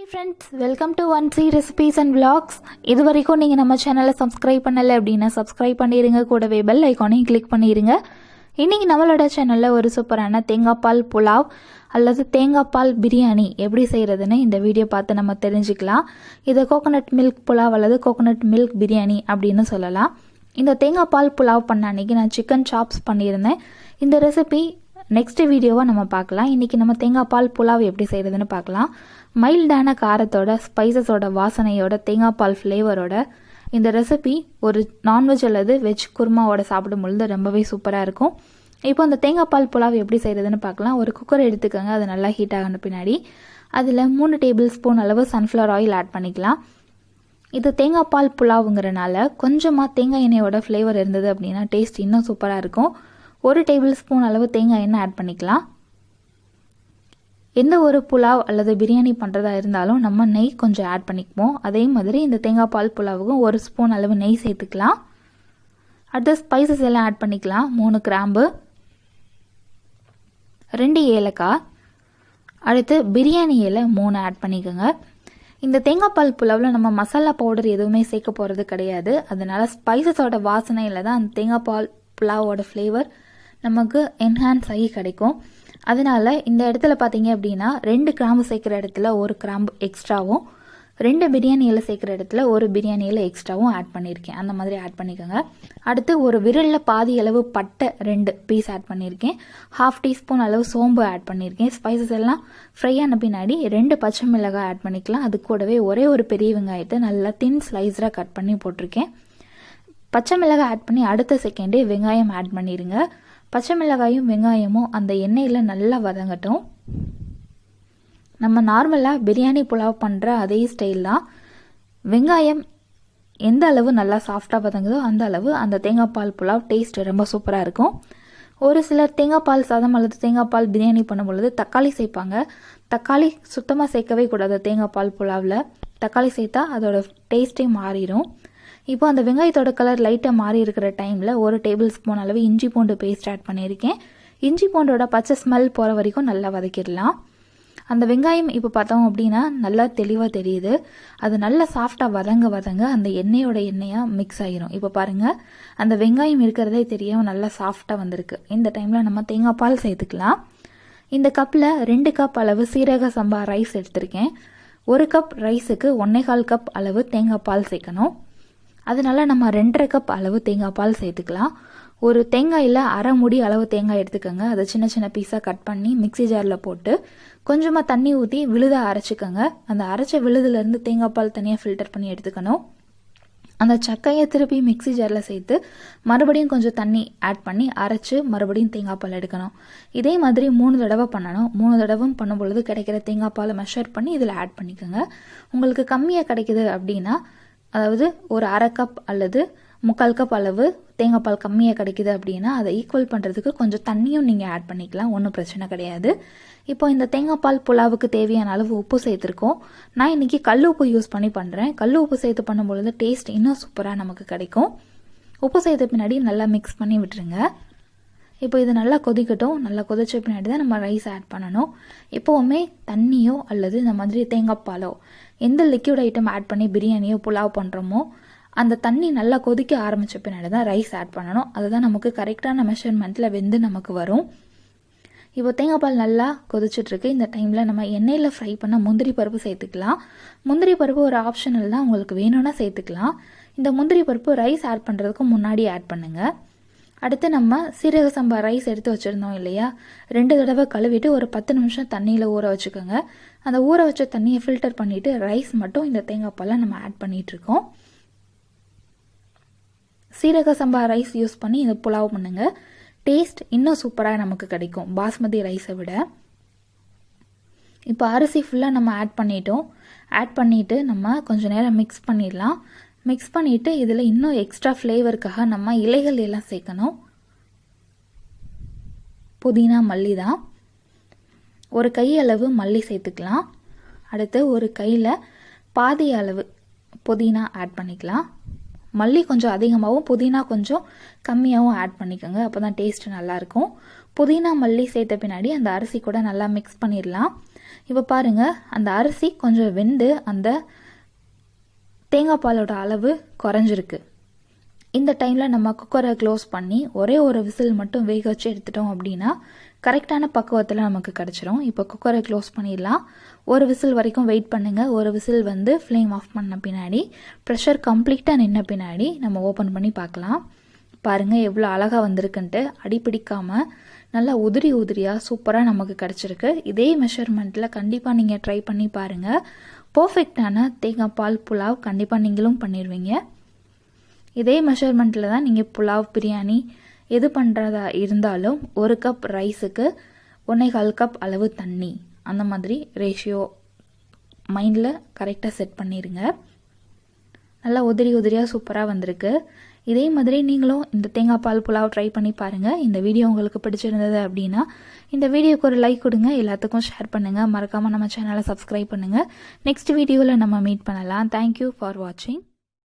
Hi friends, welcome to 1C recipes and vlogs. இதுவரைக்கும் நீங்க நம்ம சேனலை சப்ஸ்கிரைப் பண்ணல அப்படினா சப்ஸ்கிரைப் பண்ணிருங்க, கூடவே பெல் ஐகானையும் கிளிக் பண்ணிருங்க. இன்னைக்கு நம்மளோட சேனல்ல ஒரு சூப்பரான தேங்காய் பால் புலாவ் அல்லது தேங்காய் பால் பிரியாணி எப்படி செய்யறதுன்னு இந்த வீடியோ பார்த்து நம்ம தெரிஞ்சுக்கலாம். இத கோகனட் மில்க் புலாவ் அல்லது கோகனட் மில்க் பிரியாணி அப்படின்னு சொல்லலாம். இந்த தேங்காய் பால் புலாவ் பண்ண அன்னைக்கு நான் சிக்கன் சாப்ஸ் பண்ணியிருந்தேன். இந்த ரெசிபி நெக்ஸ்ட் வீடியோவை நம்ம பார்க்கலாம். இன்றைக்கி நம்ம தேங்காய் பால் புலாவ் எப்படி செய்கிறதுன்னு பார்க்கலாம். மைல்டான காரத்தோட ஸ்பைசஸோட வாசனையோட தேங்காய் பால் ஃப்ளேவரோட இந்த ரெசிபி ஒரு நான்வெஜ் அல்லது வெஜ் குருமாவோட சாப்பிடும்பொழுது ரொம்பவே சூப்பராக இருக்கும். இப்போ அந்த தேங்காய் பால் புலாவ் எப்படி செய்கிறதுன்னு பார்க்கலாம். ஒரு குக்கர் எடுத்துக்கோங்க. அது நல்லா ஹீட் ஆகின பின்னாடி அதில் 3 டேபிள் ஸ்பூன் அளவு சன்ஃப்ளவர் ஆயில் ஆட் பண்ணிக்கலாம். இது தேங்காய் பால் புலாவுங்கிறனால கொஞ்சமாக தேங்காய் எண்ணெயோட ஃப்ளேவர் இருந்தது அப்படின்னா டேஸ்ட் இன்னும் சூப்பராக இருக்கும். 1 டேபிள் ஸ்பூன் அளவு தேங்காய் எண்ணெய் ஆட் பண்ணிக்கலாம். எந்த ஒரு புலாவ் அல்லது பிரியாணி பண்ணுறதா இருந்தாலும் நம்ம நெய் கொஞ்சம் ஆட் பண்ணிக்குவோம். அதே மாதிரி இந்த தேங்காய் பால் புலாவுக்கும் 1 ஸ்பூன் அளவு நெய் சேர்த்துக்கலாம். அடுத்த ஸ்பைசஸ் எல்லாம் ஆட் பண்ணிக்கலாம். 3 கிராம்பு, 2 ஏலக்காய், அடுத்து பிரியாணி இலை 3 ஆட் பண்ணிக்கோங்க. இந்த தேங்காய் பால் புலாவில் நம்ம மசாலா பவுடர் எதுவுமே சேர்க்க போகிறது கிடையாது. அதனால ஸ்பைசஸோட வாசனையில் தான் அந்த தேங்காய் பால் புலாவோட ஃப்ளேவர் நமக்கு என்ஹான்ஸ் ஆகி கிடைக்கும். அதனால இந்த இடத்துல பார்த்தீங்க அப்படின்னா 2 கிராம்பு சேர்க்குற இடத்துல 1 கிராம்பு எக்ஸ்ட்ராவும், 2 பிரியாணி இலை சேர்க்குற இடத்துல 1 பிரியாணி இலை எக்ஸ்ட்ராவும் ஆட் பண்ணியிருக்கேன். அந்த மாதிரி ஆட் பண்ணிக்கோங்க. அடுத்து ஒரு விரலில் பாதி அளவு பட்டை 2 பீஸ் ஆட் பண்ணியிருக்கேன். 1/2 டீஸ்பூன் அளவு சோம்பு ஆட் பண்ணியிருக்கேன். ஸ்பைசஸ் எல்லாம் ஃப்ரை ஆன பின்னாடி 2 பச்சை மிளகாய் ஆட் பண்ணிக்கலாம். அது கூடவே ஒரே ஒரு பெரிய வெங்காயத்தை நல்லா தின் ஸ்லைஸராக கட் பண்ணி போட்டிருக்கேன். பச்சை மிளகாய் ஆட் பண்ணி அடுத்த செகண்டே வெங்காயம் ஆட் பண்ணிடுங்க. பச்சை மிளகாயும் வெங்காயமும் அந்த எண்ணெயில் நல்லா வதங்கட்டும். நம்ம நார்மலாக பிரியாணி புலாவ் பண்ணுற அதே ஸ்டைல் தான். வெங்காயம் எந்த அளவு நல்லா சாஃப்டாக வதங்குதோ அந்த அளவு அந்த தேங்காய் பால் புலாவ் டேஸ்ட் ரொம்ப சூப்பராக இருக்கும். ஒரு சிலர் தேங்காய் பால் சாதம் அல்லது தேங்காய் பால் பிரியாணி பண்ணும் பொழுது தக்காளி சேர்ப்பாங்க. தக்காளி சுத்தமாக சேர்க்கவே கூடாது. தேங்காய் பால் புலாவில் தக்காளி சேர்த்தா அதோட டேஸ்ட்டே மாறிடும். இப்போ அந்த வெங்காயத்தோட கலர் லைட்டாக மாறி இருக்கிற டைமில் 1 டேபிள் ஸ்பூன் அளவு இஞ்சி பூண்டு பேஸ்ட் ஆட் பண்ணியிருக்கேன். இஞ்சி பூண்டோட பச்சை ஸ்மெல் போகிற வரைக்கும் நல்லா வதக்கிடலாம். அந்த வெங்காயம் இப்போ பார்த்தோம் அப்படின்னா நல்லா தெளிவாக தெரியுது. அது நல்லா சாஃப்டாக வதங்க அந்த எண்ணெயோட எண்ணெயாக மிக்ஸ் ஆகிரும். இப்போ பாருங்கள், அந்த வெங்காயம் இருக்கிறதே தெரியாமல் நல்லா சாஃப்டாக வந்திருக்கு. இந்த டைமில் நம்ம தேங்காய் பால் சேர்த்துக்கலாம். இந்த கப்பில் 2 கப் அளவு சீரக சம்பா ரைஸ் எடுத்திருக்கேன். 1 கப் ரைஸுக்கு 1/4 கப் அளவு தேங்காய் பால் சேர்க்கணும். அதனால நம்ம 2.5 கப் அளவு தேங்காய் பால் சேர்த்துக்கலாம். ஒரு தேங்காயில் 1/2 மூடி அளவு தேங்காய் எடுத்துக்கோங்க. அதை சின்ன சின்ன பீஸாக கட் பண்ணி மிக்சி ஜாரில் போட்டு கொஞ்சமாக தண்ணி ஊற்றி விழுதாக அரைச்சிக்கோங்க. அந்த அரைச்ச விழுதுலேருந்து தேங்காய் பால் தனியாக ஃபில்டர் பண்ணி எடுத்துக்கணும். அந்த சக்கையை திருப்பி மிக்சி ஜாரில் சேர்த்து மறுபடியும் கொஞ்சம் தண்ணி ஆட் பண்ணி அரைச்சி மறுபடியும் தேங்காய் பால் எடுக்கணும். இதே மாதிரி 3 தடவை பண்ணணும். 3 தடவை பண்ணும் பொழுது கிடைக்கிற தேங்காய் பாலை மெஷர் பண்ணி இதில் ஆட் பண்ணிக்கோங்க. உங்களுக்கு கம்மியாக கிடைக்குது அப்படின்னா, அதாவது ஒரு 1/2 கப் அல்லது 3/4 கப் அளவு தேங்காய் பால் கம்மியாக கிடைக்குது அப்படின்னா அதை ஈக்குவல் பண்ணுறதுக்கு கொஞ்சம் தண்ணியும் நீங்கள் ஆட் பண்ணிக்கலாம். ஒன்றும் பிரச்சனை கிடையாது. இப்போ இந்த தேங்காய் பால் புலாவுக்கு தேவையான அளவு உப்பு சேர்த்துருக்கோம். நான் இன்றைக்கி கல் உப்பு யூஸ் பண்ணி பண்ணுறேன். கல் உப்பு சேர்த்து பண்ணும்பொழுது டேஸ்ட் இன்னும் சூப்பராக நமக்கு கிடைக்கும். உப்பு சேர்த்த பின்னாடி நல்லா மிக்ஸ் பண்ணி விட்டுருங்க. இப்போ இது நல்லா கொதிக்கட்டும். நல்லா கொதிச்ச பின்னாடி தான் நம்ம ரைஸ் ஆட் பண்ணணும். எப்போவுமே தண்ணியோ அல்லது இந்த மாதிரி தேங்காய் பாலோ எந்த லிக்விட் ஐட்டம் ஆட் பண்ணி பிரியாணியோ புலாவ் பண்ணுறோமோ அந்த தண்ணி நல்லா கொதிக்க ஆரம்பித்த பின்னாடி தான் ரைஸ் ஆட் பண்ணணும். அதுதான் நமக்கு கரெக்டான மெஷர்மெண்ட்டில் வெந்து நமக்கு வரும். இப்போ தேங்காய் பால் நல்லா கொதிச்சுட்ருக்கு. இந்த டைமில் நம்ம எண்ணெயில் ஃப்ரை பண்ண முந்திரி பருப்பு சேர்த்துக்கலாம். முந்திரி பருப்பு ஒரு ஆப்ஷனல் தான், உங்களுக்கு வேணும்னா சேர்த்துக்கலாம். இந்த முந்திரி பருப்பு ரைஸ் ஆட் பண்ணுறதுக்கு முன்னாடி ஆட் பண்ணுங்கள். அடுத்து நம்ம சீரக சம்பா ரைஸ் எடுத்து வச்சுருந்தோம் இல்லையா, 2 தடவை கழுவிட்டு ஒரு 10 நிமிஷம் தண்ணியில் ஊற வச்சுக்கோங்க. அந்த ஊற வச்ச தண்ணியை ஃபில்டர் பண்ணிவிட்டு ரைஸ் மட்டும் இந்த தேங்காய் பாலை நம்ம ஆட் பண்ணிகிட்ருக்கோம். சீரக சம்பா ரைஸ் யூஸ் பண்ணி இந்த புலாவ் பண்ணுங்கள். டேஸ்ட் இன்னும் சூப்பராக நமக்கு கிடைக்கும் பாஸ்மதி ரைஸை விட. இப்போ அரிசி ஃபுல்லாக நம்ம ஆட் பண்ணிட்டோம். ஆட் பண்ணிவிட்டு நம்ம கொஞ்சம் நேரம் மிக்ஸ் பண்ணிடலாம். மிக்ஸ் பண்ணிவிட்டு இதில் இன்னும் எக்ஸ்ட்ரா ஃப்ளேவருக்காக நம்ம இலைகள் எல்லாம் சேர்க்கணும். புதினா மல்லி தான். ஒரு கை அளவு மல்லி சேர்த்துக்கலாம். அடுத்து ஒரு கையில் பாதி அளவு புதினா ஆட் பண்ணிக்கலாம். மல்லி கொஞ்சம் அதிகமாகவும் புதினா கொஞ்சம் கம்மியாகவும் ஆட் பண்ணிக்கோங்க. அப்போ தான் டேஸ்ட் நல்லாயிருக்கும். புதினா மல்லி சேர்த்த பின்னாடி அந்த அரிசி கூட நல்லா மிக்ஸ் பண்ணிடலாம். இப்போ பாருங்கள், அந்த அரிசி கொஞ்சம் வெந்து அந்த தேங்காய் பாலோட அளவு குறைஞ்சிருக்கு. இந்த டைமில் நம்ம குக்கரை க்ளோஸ் பண்ணி ஒரே ஒரு விசில் மட்டும் வேக வச்சு எடுத்துட்டோம் அப்படின்னா கரெக்டான பக்குவத்தில் நமக்கு கிடச்சிரும். இப்போ குக்கரை க்ளோஸ் பண்ணிடலாம். ஒரு விசில் வரைக்கும் வெயிட் பண்ணுங்கள். ஒரு விசில் வந்து ஃப்ளேம் ஆஃப் பண்ண பின்னாடி ப்ரெஷர் கம்ப்ளீட்டாக நின்ன பின்னாடி நம்ம ஓப்பன் பண்ணி பார்க்கலாம். பாருங்கள் எவ்வளோ அழகாக வந்திருக்குன்ட்டு. அடி பிடிக்காமல் நல்லா உதிரி உதிரியாக சூப்பராக நமக்கு கிடச்சிருக்கு. இதே மெஷர்மெண்ட்டில் கண்டிப்பாக நீங்கள் ட்ரை பண்ணி பாருங்கள். பர்ஃபெக்டான தேங்காய் பால் புலாவ் கண்டிப்பாக நீங்களும் பண்ணிடுவீங்க. இதே மெஷர்மெண்ட்டில் தான் நீங்கள் புலாவ், பிரியாணி எது பண்ணுறதா இருந்தாலும் 1 கப் ரைஸுக்கு 1.25 கப் அளவு தண்ணி, அந்த மாதிரி ரேஷியோ மைண்டில் கரெக்டாக செட் பண்ணிடுங்க. நல்லா உதிரி உதிரியாக சூப்பராக வந்திருக்கு. இதே மாதிரி நீங்களும் இந்த தேங்காய் பால் புலாவ் ட்ரை பண்ணி பாருங்கள். இந்த வீடியோ உங்களுக்கு பிடிச்சிருந்தது அப்படின்னா இந்த வீடியோக்கு ஒரு லைக் கொடுங்க, எல்லாத்துக்கும் ஷேர் பண்ணுங்கள், மறக்காமல் நம்ம சேனலை சப்ஸ்கிரைப் பண்ணுங்கள். நெக்ஸ்ட் வீடியோவில் நம்ம மீட் பண்ணலாம். தேங்க்யூ ஃபார் வாட்சிங்.